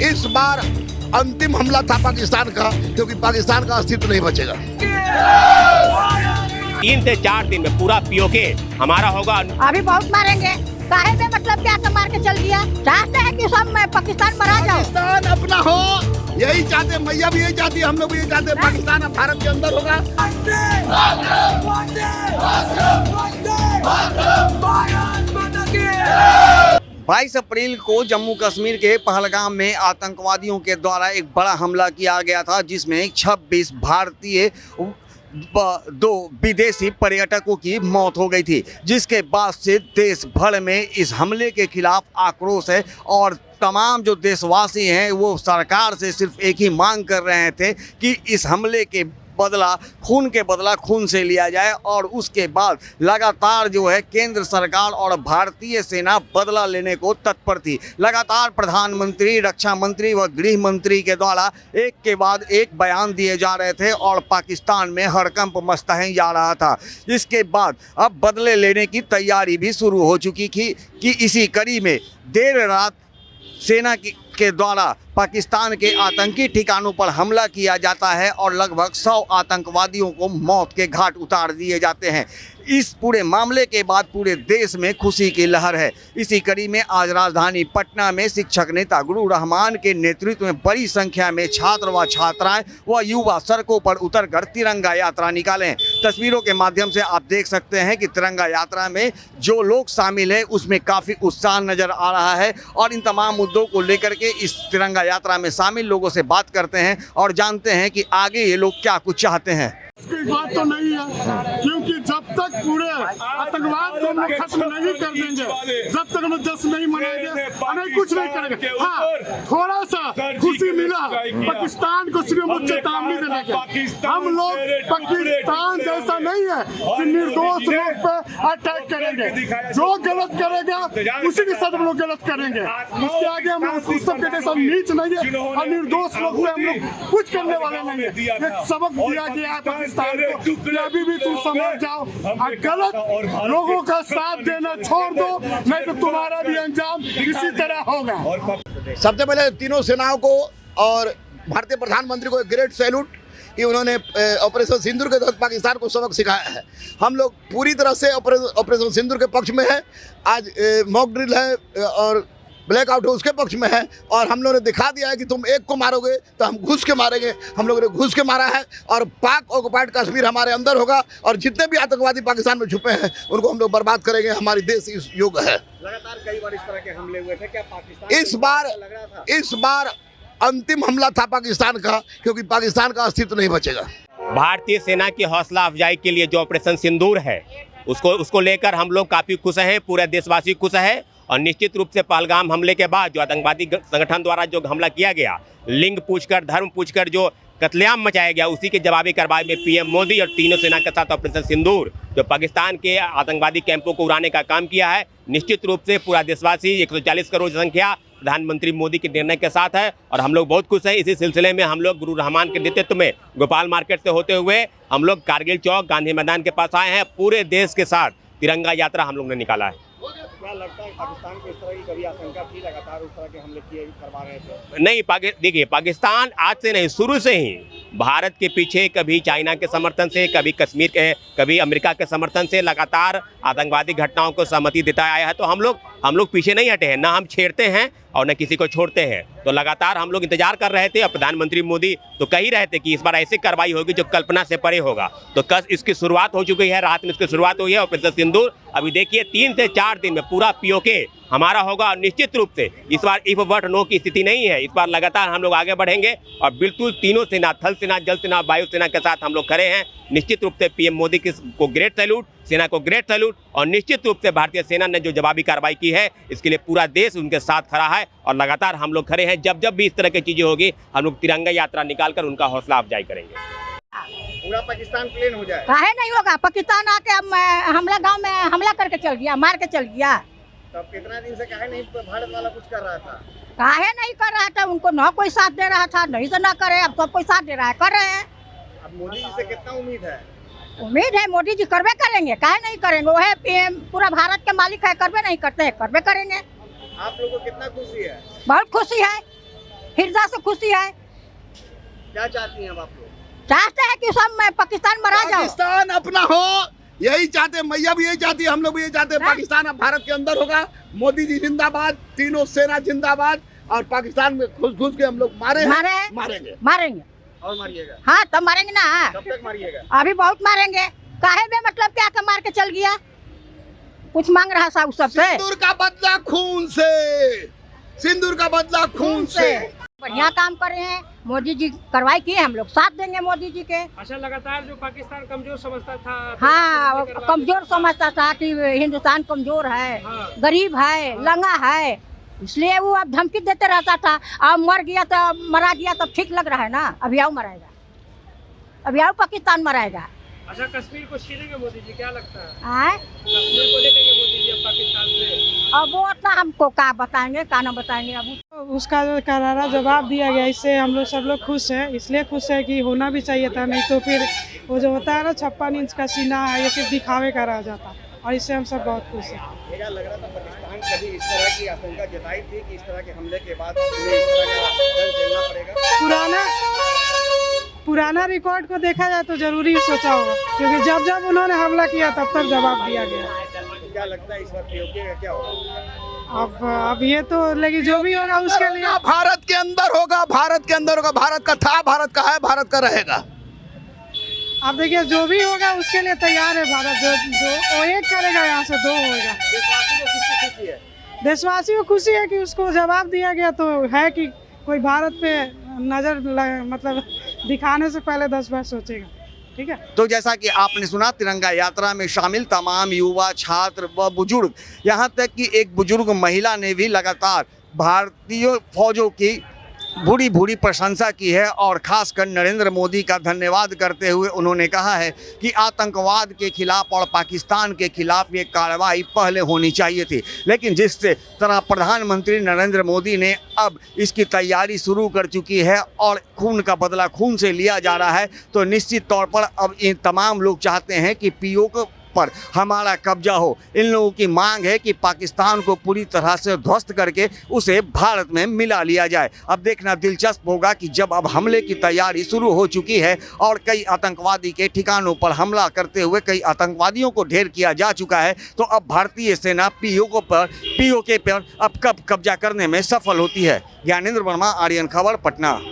इस बार अंतिम हमला था पाकिस्तान का, क्योंकि पाकिस्तान का अस्तित्व नहीं बचेगा। 3 से 4 दिन में पूरा पीओके हमारा होगा। अभी बहुत मारेंगे, काहे में मतलब क्या तो मार के चल दिया। चाहते हैं कि सब में पाकिस्तान मरा जाओ, पाकिस्तान अपना हो, यही चाहते, मैया भी यही चाहती है, हम लोग भी यही चाहते हैं, पाकिस्तान अब भारत के अंदर होगा। 22 अप्रैल को जम्मू कश्मीर के पहलगाम में आतंकवादियों के द्वारा एक बड़ा हमला किया गया था, जिसमें 26 भारतीय 2 विदेशी पर्यटकों की मौत हो गई थी, जिसके बाद से देश भर में इस हमले के खिलाफ आक्रोश है। और तमाम जो देशवासी हैं वो सरकार से सिर्फ एक ही मांग कर रहे थे कि इस हमले के बदला खून से लिया जाए। और उसके बाद लगातार जो है केंद्र सरकार और भारतीय सेना बदला लेने को तत्पर थी। लगातार प्रधानमंत्री, रक्षा मंत्री व गृह मंत्री के द्वारा एक के बाद एक बयान दिए जा रहे थे और पाकिस्तान में हड़कंप मचता जा रहा था। इसके बाद अब बदले लेने की तैयारी भी शुरू हो चुकी थी कि इसी कड़ी में देर रात सेना के द्वारा पाकिस्तान के आतंकी ठिकानों पर हमला किया जाता है और लगभग 100 आतंकवादियों को मौत के घाट उतार दिए जाते हैं। इस पूरे मामले के बाद पूरे देश में खुशी की लहर है। इसी कड़ी में आज राजधानी पटना में शिक्षक नेता गुरु रहमान के नेतृत्व में बड़ी संख्या में छात्र व छात्राएं व युवा सड़कों पर उतरकर तिरंगा यात्रा निकालें। तस्वीरों के माध्यम से आप देख सकते हैं कि तिरंगा यात्रा में जो लोग शामिल हैं उसमें काफ़ी उत्साह नज़र आ रहा है। और इन तमाम मुद्दों को लेकर के इस तिरंगा यात्रा में शामिल लोगों से बात करते हैं और जानते हैं कि आगे ये लोग क्या कुछ चाहते हैं। इसकी बात तो नहीं है, क्योंकि जब तक पूरे आतंकवाद को हम खत्म नहीं कर देंगे, जब तक हम जश्न नहीं मनाएंगे, हमें कुछ नहीं करेंगे। हाँ, थोड़ा सा खुशी मिला पाकिस्तान को सिर्फ मुझे चेतावनी देने के। हम लोग पाकिस्तान जैसा नहीं है कि निर्दोष लोग पे अटैक करेंगे। जो गलत करेगा उसी के साथ हम लोग गलत करेंगे। उसके आगे हम लोग उस सबके जैसा नीच नहीं है और निर्दोष लोग पे हम लोग कुछ करने वाले नहीं है। एक सबक दिया गया है अभी भी तुम समझ जाओ, गलत लोगों का साथ देना छोड़ दो, नहीं तो तुम्हारा भी अंजाम इसी तरह होगा। सबसे पहले तीनों सेनाओं को और भारतीय प्रधानमंत्री को एक ग्रेट सैल्यूट कि उन्होंने ऑपरेशन सिंदूर के तहत पाकिस्तान को सबक सिखाया है। हम लोग पूरी तरह से ऑपरेशन सिंदूर के पक्ष में है। आज मॉक ड्रिल है और ब्लैकआउट उसके पक्ष में है और हम लोगों ने दिखा दिया है कि तुम एक को मारोगे तो हम घुस के मारेंगे। हम लोगों ने घुस के मारा है और पाक ऑक्युपाइड कश्मीर हमारे अंदर होगा और जितने भी आतंकवादी पाकिस्तान में छुपे हैं उनको हम लोग बर्बाद करेंगे। हमारी देश इस योग है। लगातार कई बार इस तरह के हमले हुए थे, क्या पाकिस्तान इस बार अंतिम हमला था पाकिस्तान का, क्योंकि पाकिस्तान का अस्तित्व नहीं बचेगा। भारतीय सेना की हौसला अफजाई के लिए जो ऑपरेशन सिंदूर है उसको लेकर हम लोग काफ़ी खुश हैं, पूरे देशवासी खुश है। और निश्चित रूप से पहलगाम हमले के बाद जो आतंकवादी संगठन द्वारा जो हमला किया गया, लिंग पूछकर, धर्म पूछकर जो कत्लेआम मचाया गया, उसी के जवाबी कार्रवाई में पीएम मोदी और तीनों सेना के साथ ऑपरेशन सिंदूर जो पाकिस्तान के आतंकवादी कैंपों को उड़ाने का काम किया है। निश्चित रूप से पूरा देशवासी 140 करोड़ जनसंख्या प्रधानमंत्री मोदी के निर्णय के साथ है और हम लोग बहुत खुश हैं। इसी सिलसिले में हम लोग गुरु रहमान के नेतृत्व में गोपाल मार्केट से होते हुए हम लोग कारगिल चौक, गांधी मैदान के पास आए हैं। पूरे देश के साथ तिरंगा यात्रा हम लोग ने निकाला है। क्या लगता है पाकिस्तान को इस तरह की कभी आशंका थी, लगातार उस तरह के हमले करवा रहे थे? नहीं, देखिए पाकिस्तान आज से नहीं, शुरू से ही भारत के पीछे कभी चाइना के समर्थन से, कभी कश्मीर के, कभी अमेरिका के समर्थन से लगातार आतंकवादी घटनाओं को सहमति देता आया है। तो हम लोग पीछे नहीं हटे हैं, ना हम छेड़ते हैं और न किसी को छोड़ते हैं। तो लगातार हम लोग इंतजार कर रहे थे और प्रधानमंत्री मोदी तो कह ही रहे थे कि इस बार ऐसी कार्रवाई होगी जो कल्पना से परे होगा। तो कल इसकी शुरुआत हो चुकी है, रात में इसकी शुरुआत हुई है ऑपरेशन सिंदूर। अभी देखिए 3 से 4 दिन में पूरा पीओके हमारा होगा और निश्चित रूप से इस बार इफ बट नो की स्थिति नहीं है। इस बार लगातार हम लोग आगे बढ़ेंगे और बिल्कुल तीनों सेना, थल सेना, जल सेना, वायु सेना के साथ हम लोग खड़े हैं। निश्चित रूप से पीएम मोदी को ग्रेट सैल्यूट, सेना को ग्रेट सैल्यूट और निश्चित रूप से भारतीय सेना ने जो जवाबी कार्रवाई की है इसके लिए पूरा देश उनके साथ खड़ा है और लगातार हम लोग खड़े हैं। जब भी इस तरह की चीजें होगी हम लोग तिरंगा यात्रा निकालकर उनका हौसला अफजाई करेंगे। पूरा पाकिस्तान प्लेन हो जाए? काहे नहीं होगा, पाकिस्तान आके हमला गाँव में हमला करके चल गया, मार के चल गया। तब कितना दिन से काहे नहीं भारत वाला कुछ कर रहा था? काहे नहीं कर रहा था, उनको ना कोई साथ दे रहा था, नहीं तो ना करे, अब सब कोई साथ दे रहा है, कर रहे हैं। अब मोदी जी से कितना उम्मीद है? उम्मीद है मोदी जी करबे करेंगे, काहे नहीं करेंगे, वो है पीएम, पूरा भारत के मालिक है, करबे नहीं करते, करबे करेंगे। आप लोगों को कितना खुशी है? बहुत खुशी है, हृदय से खुशी है। क्या चाहती हैं अब आप लोग? चाहते हैं कि सब में पाकिस्तान मरा जाओ। पाकिस्तान अपना हो, यही चाहते, मैया भी यही चाहती है, हम लोग भी यही चाहते हैं। पाकिस्तान अब भारत के अंदर होगा। मोदी जी जिंदाबाद, तीनों सेना जिंदाबाद, और पाकिस्तान में घुस घुस के हम लोग मारेंगे। और मारिएगा? हाँ तब मारेंगे ना। कब तक मारिएगा? अभी बहुत मारेंगे। काहे में मतलब क्या के मार के चल गया, कुछ मांग रहा साहब सबसे। सिंदूर का बदला खून से, सिंदूर का बदला खून से। बढ़िया काम कर रहे हैं मोदी जी, कार्रवाई किए, हम लोग साथ देंगे मोदी जी के। अच्छा, लगातार जो पाकिस्तान कमजोर समझता था, हाँ कमजोर समझता था कि हिंदुस्तान कमजोर है, हाँ। गरीब है, लंगा है, इसलिए वो अब धमकी देते रहता था। अब मर गया तो मरा गया तब ठीक लग रहा है ना। अभी आओ मराएगा, अभी आओ पाकिस्तान मराएगा। अच्छा, कश्मीर को छीनेंगे मोदी जी, क्या लगता है? आए कश्मीर को ले लेंगे मोदी जी अब पाकिस्तान से? अब वो उतना हमको क्या बताएंगे, क्या ना बताएंगे। अब उसका जो करारा जवाब दिया गया, इससे हम लोग सब लोग खुश हैं। इसलिए खुश है कि होना भी चाहिए था, नहीं तो फिर वो जो होता है ना 56 इंच का सीना है, ये सिर्फ दिखावे का रह जाता, और इससे हम सब बहुत खुश हैं। क्या लग रहा था पाकिस्तान कभी इस तरह की आशंका जताई थी कि इस तरह के हमले के बाद उन्हें इस तरह का दंड झेलना पड़ेगा? पुराना रिकॉर्ड को देखा जाए तो जरूरी सोचा होगा, क्योंकि जब जब उन्होंने हमला किया तब तक जवाब दिया गया। क्या लगता है इस बार पीओके का क्या होगा? अब ये तो लेकिन जो भी होगा उसके लिए भारत के अंदर होगा, भारत के अंदर होगा। भारत का था, भारत का है, भारत का रहेगा। अब देखिए जो भी होगा उसके लिए तैयार है भारत। जो एक करेगा यहाँ से दो होगा। देशवासियों को खुशी है कि उसको जवाब दिया गया, तो है कि कोई भारत पे नजर मतलब दिखाने से पहले 10 बार सोचेगा। ठीक है। तो जैसा कि आपने सुना, तिरंगा यात्रा में शामिल तमाम युवा, छात्र व बुजुर्ग, यहाँ तक कि एक बुजुर्ग महिला ने भी लगातार भारतीय फौजों की बुरी बुरी प्रशंसा की है, और खासकर नरेंद्र मोदी का धन्यवाद करते हुए उन्होंने कहा है कि आतंकवाद के खिलाफ और पाकिस्तान के खिलाफ ये कार्रवाई पहले होनी चाहिए थी, लेकिन जिस तरह प्रधानमंत्री नरेंद्र मोदी ने अब इसकी तैयारी शुरू कर चुकी है और खून का बदला खून से लिया जा रहा है, तो निश्चित तौर पर अब इन तमाम लोग चाहते हैं कि पीओके पर हमारा कब्जा हो। इन लोगों की मांग है कि पाकिस्तान को पूरी तरह से ध्वस्त करके उसे भारत में मिला लिया जाए। अब देखना दिलचस्प होगा कि जब अब हमले की तैयारी शुरू हो चुकी है और कई आतंकवादी के ठिकानों पर हमला करते हुए कई आतंकवादियों को ढेर किया जा चुका है, तो अब भारतीय सेना पीओके पर अब कब कब्जा करने में सफल होती है। ज्ञानेंद्र वर्मा, आर्यन खबर, पटना।